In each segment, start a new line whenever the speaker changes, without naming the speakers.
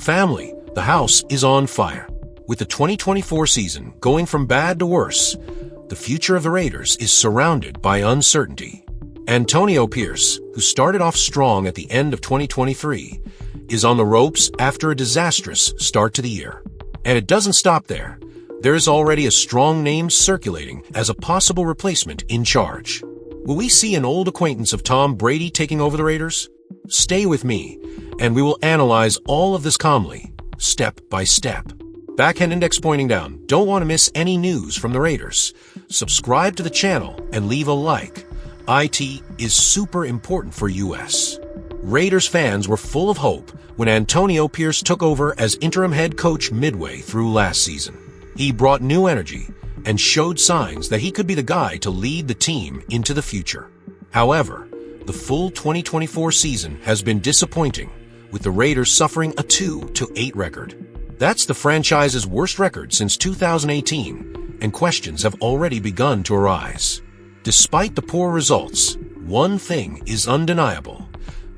Family, the house is on fire. With the 2024 season going from bad to worse, the future of the Raiders is surrounded by uncertainty. Antonio Pierce, who started off strong at the end of 2023, is on the ropes after a disastrous start to the year. And it doesn't stop there. There is already a strong name circulating as a possible replacement in charge. Will we see an old acquaintance of Tom Brady taking over the Raiders? Stay with me, and we will analyze all of this calmly, step by step. Backhand index pointing down. Don't want to miss any news from the Raiders. Subscribe to the channel and leave a like. IT is super important for US. Raiders fans were full of hope when Antonio Pierce took over as interim head coach midway through last season. He brought new energy and showed signs that he could be the guy to lead the team into the future. However, the full 2024 season has been disappointing, with the Raiders suffering a 2-8 record. That's the franchise's worst record since 2018, and questions have already begun to arise. Despite the poor results, one thing is undeniable.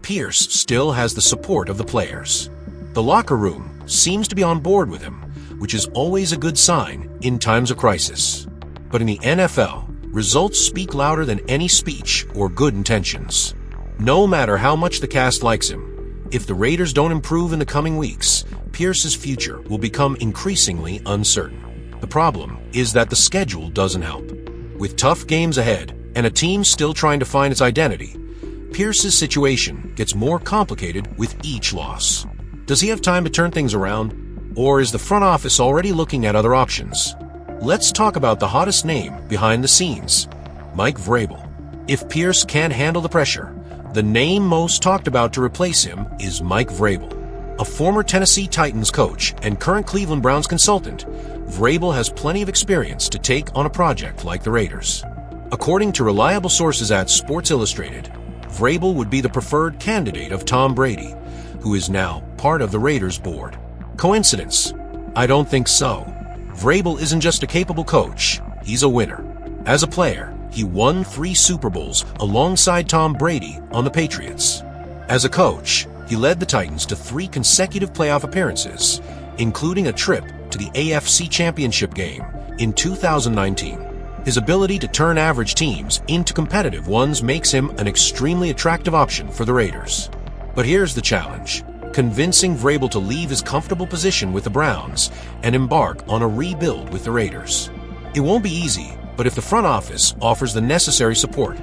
Pierce still has the support of the players. The locker room seems to be on board with him, which is always a good sign in times of crisis. But in the NFL, results speak louder than any speech or good intentions. No matter how much the cast likes him, if the Raiders don't improve in the coming weeks, Pierce's future will become increasingly uncertain. The problem is that the schedule doesn't help. With tough games ahead and a team still trying to find its identity, Pierce's situation gets more complicated with each loss. Does he have time to turn things around? Or is the front office already looking at other options? Let's talk about the hottest name behind the scenes, Mike Vrabel. If Pierce can't handle the pressure, the name most talked about to replace him is Mike Vrabel. A former Tennessee Titans coach and current Cleveland Browns consultant, Vrabel has plenty of experience to take on a project like the Raiders. According to reliable sources at Sports Illustrated, Vrabel would be the preferred candidate of Tom Brady, who is now part of the Raiders board. Coincidence? I don't think so. Vrabel isn't just a capable coach, he's a winner. As a player, he won 3 Super Bowls alongside Tom Brady on the Patriots. As a coach, he led the Titans to 3 consecutive playoff appearances, including a trip to the AFC Championship game in 2019. His ability to turn average teams into competitive ones makes him an extremely attractive option for the Raiders. But here's the challenge: convincing Vrabel to leave his comfortable position with the Browns and embark on a rebuild with the Raiders. It won't be easy, but if the front office offers the necessary support,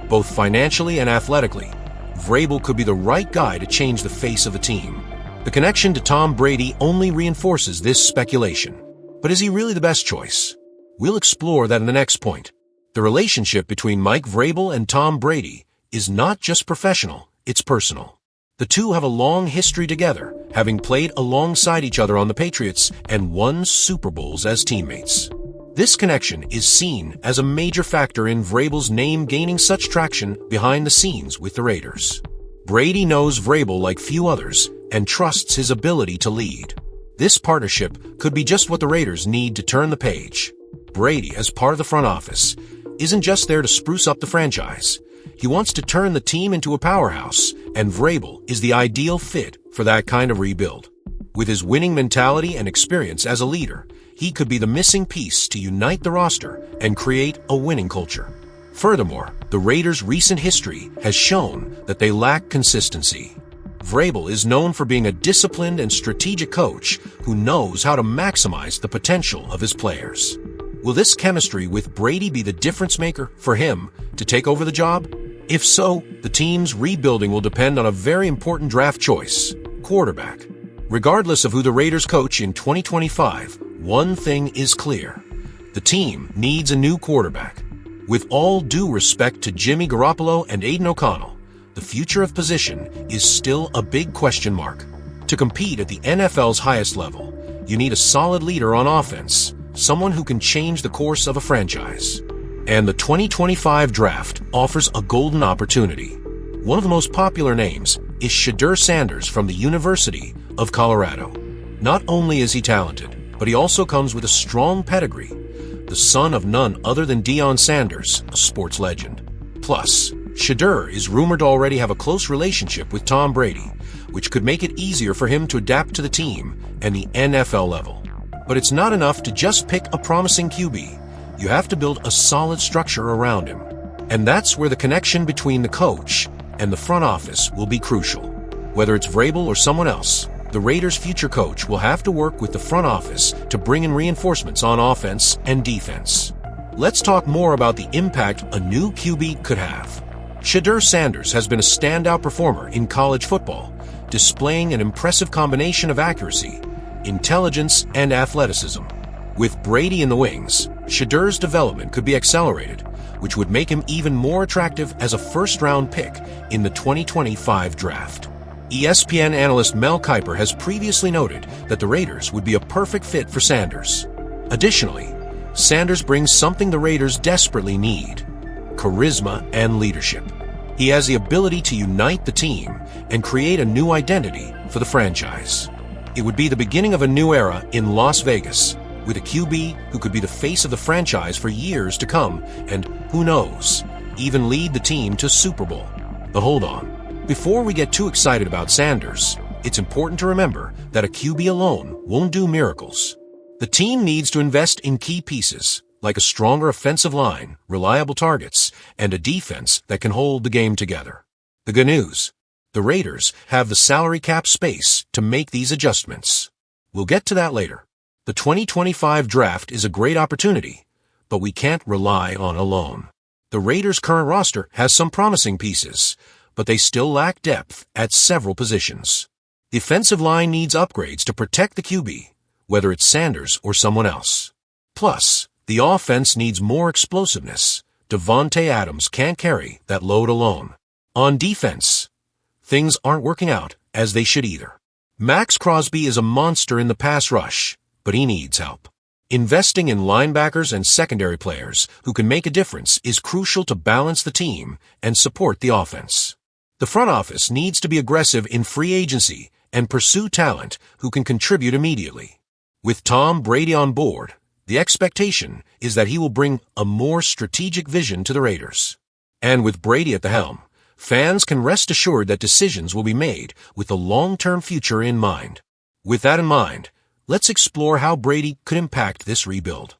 both financially and athletically, Vrabel could be the right guy to change the face of the team. The connection to Tom Brady only reinforces this speculation. But is he really the best choice? We'll explore that in the next point. The relationship between Mike Vrabel and Tom Brady is not just professional, it's personal. The two have a long history together, having played alongside each other on the Patriots and won Super Bowls as teammates. This connection is seen as a major factor in Vrabel's name gaining such traction behind the scenes with the Raiders. Brady knows Vrabel like few others and trusts his ability to lead. This partnership could be just what the Raiders need to turn the page. Brady, as part of the front office, isn't just there to spruce up the franchise. He wants to turn the team into a powerhouse, and Vrabel is the ideal fit for that kind of rebuild. With his winning mentality and experience as a leader, he could be the missing piece to unite the roster and create a winning culture. Furthermore, the Raiders' recent history has shown that they lack consistency. Vrabel is known for being a disciplined and strategic coach who knows how to maximize the potential of his players. Will this chemistry with Brady be the difference maker for him to take over the job? If so, the team's rebuilding will depend on a very important draft choice: quarterback. Regardless of who the Raiders coach in 2025, one thing is clear: the team needs a new quarterback. With all due respect to Jimmy Garoppolo and Aiden O'Connell, the future of position is still a big question mark. To compete at the NFL's highest level, you need a solid leader on offense, someone who can change the course of a franchise. And the 2025 draft offers a golden opportunity. One of the most popular names is Shedeur Sanders from the University of Colorado. Not only is he talented, but he also comes with a strong pedigree, the son of none other than Deion Sanders, a sports legend. Plus, Shedeur is rumored to already have a close relationship with Tom Brady, which could make it easier for him to adapt to the team and the NFL level. But it's not enough to just pick a promising QB. You have to build a solid structure around him. And that's where the connection between the coach and the front office will be crucial. Whether it's Vrabel or someone else, the Raiders' future coach will have to work with the front office to bring in reinforcements on offense and defense. Let's talk more about the impact a new QB could have. Shedeur Sanders has been a standout performer in college football, displaying an impressive combination of accuracy, intelligence, and athleticism. With Brady in the wings, Shedeur's development could be accelerated, which would make him even more attractive as a first-round pick in the 2025 draft. ESPN analyst Mel Kiper has previously noted that the Raiders would be a perfect fit for Sanders. Additionally, Sanders brings something the Raiders desperately need: charisma and leadership. He has the ability to unite the team and create a new identity for the franchise. It would be the beginning of a new era in Las Vegas, with a QB who could be the face of the franchise for years to come and, who knows, even lead the team to Super Bowl. But hold on. Before we get too excited about Sanders, it's important to remember that a QB alone won't do miracles. The team needs to invest in key pieces, like a stronger offensive line, reliable targets, and a defense that can hold the game together. The good news: the Raiders have the salary cap space to make these adjustments. We'll get to that later. The 2025 draft is a great opportunity, but we can't rely on alone. The Raiders' current roster has some promising pieces, but they still lack depth at several positions. The offensive line needs upgrades to protect the QB, whether it's Sanders or someone else. Plus, the offense needs more explosiveness. Davante Adams can't carry that load alone. On defense, things aren't working out as they should either. Max Crosby is a monster in the pass rush, but he needs help. Investing in linebackers and secondary players who can make a difference is crucial to balance the team and support the offense. The front office needs to be aggressive in free agency and pursue talent who can contribute immediately. With Tom Brady on board, the expectation is that he will bring a more strategic vision to the Raiders. And with Brady at the helm, fans can rest assured that decisions will be made with the long-term future in mind. With that in mind, let's explore how Brady could impact this rebuild.